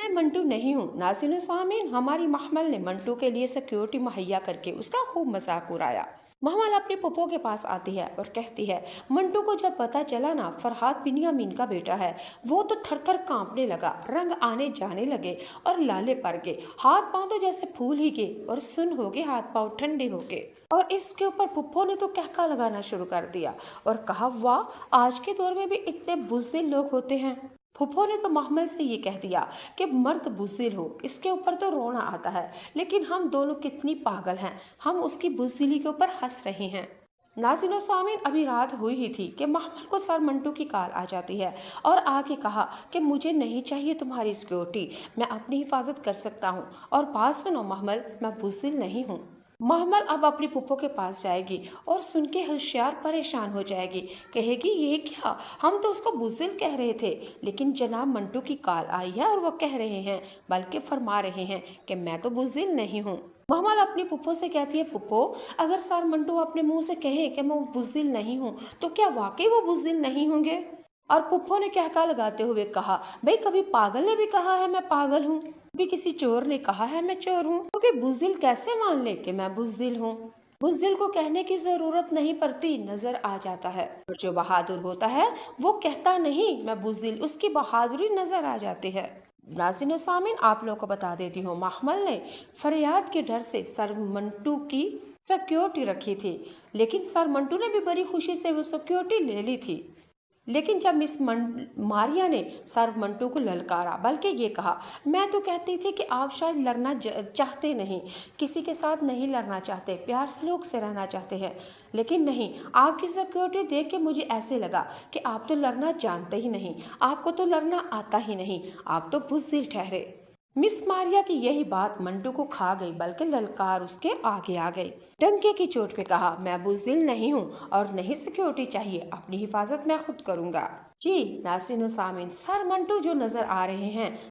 मैं मंटू नहीं हूँ। नाज़रीन व सामीन, हमारी महमल ने मंटू के लिए सिक्योरिटी मुहैया करके उसका खूब मजाक उड़ाया। महमल अपने पप्पो के पास आती है और कहती है, मंटू को जब पता चला ना फरहाद बिन्यामीन का बेटा है, वो तो थर थर कांपने लगा, रंग आने जाने लगे और लाले पड़ गए, हाथ पांव तो जैसे फूल ही गए और सुन हो गए, हाथ पांव ठंडे हो गए। और इसके ऊपर पुप्पो ने तो कहका लगाना शुरू कर दिया और कहा, वाह, आज के दौर में भी इतने बुज़दिल लोग होते हैं। फुफो ने तो महमल से ये कह दिया कि मर्द बुज़दिल हो, इसके ऊपर तो रोना आता है, लेकिन हम दोनों कितनी पागल हैं, हम उसकी बुज़दिली के ऊपर हंस रहे हैं। नाज़रीन व सामीन, अभी रात हुई ही थी कि महमल को सर मंटू की कॉल आ जाती है और आके कहा कि मुझे नहीं चाहिए तुम्हारी सिक्योरिटी, मैं अपनी हिफाजत कर सकता हूँ। और बात सुनो महमल, मैं बुज़दिल नहीं हूँ। महमल अब अपनी पुप्पो के पास जाएगी और सुन के होशियार परेशान हो जाएगी, कहेगी, ये क्या, हम तो उसको बुज़दिल कह रहे थे, लेकिन जनाब मंटू की कॉल आई है और वो कह रहे हैं, बल्कि फरमा रहे हैं कि मैं तो बुज़दिल नहीं हूँ। महमल अपनी पुप्पो से कहती है, पुप्पो, अगर सर मंटू अपने मुंह से कहे कि मैं बुज़दिल नहीं हूँ, तो क्या वाकई वो बुज़दिल नहीं होंगे? और पुप्पो ने कहका लगाते हुए कहा, भाई कभी पागल ने भी कहा है मैं पागल हूँ, कभी किसी चोर ने कहा है मैं चोर हूँ, क्योंकि बुज़दिल कैसे मान ले कि मैं बुज़दिल हूँ। बुज़दिल को कहने की जरूरत नहीं पड़ती, नजर आ जाता है। और जो बहादुर होता है वो कहता नहीं मैं बुज़दिल, उसकी बहादुरी नजर आ जाती है। नाज़रीन व सामीन, आप लोगों को बता देती हूँ, महमल ने फरियाद के डर से सर मंटू की सिक्योरिटी रखी थी, लेकिन सर मंटू ने भी बड़ी खुशी से वो सिक्योरिटी ले ली थी। लेकिन जब मिस मारिया ने सर मंटू को ललकारा, बल्कि ये कहा, मैं तो कहती थी कि आप शायद लड़ना चाहते नहीं, किसी के साथ नहीं लड़ना चाहते, प्यार सलूक से रहना चाहते हैं, लेकिन नहीं, आपकी सिक्योरिटी देख के मुझे ऐसे लगा कि आप तो लड़ना जानते ही नहीं, आपको तो लड़ना आता ही नहीं, आप तो बुज़दिल ठहरे। मिस मारिया की यही बात मंटू को खा गई, बल्कि ललकार उसके आगे आ गई। डंके की चोट पे कहा, मैं बुज़दिल नहीं हूँ और नहीं सिक्योरिटी चाहिए, अपनी हिफाजत मैं खुद करूँगा। जी नाज़रीन व सामीन, सर मंटू जो नजर आ रहे हैं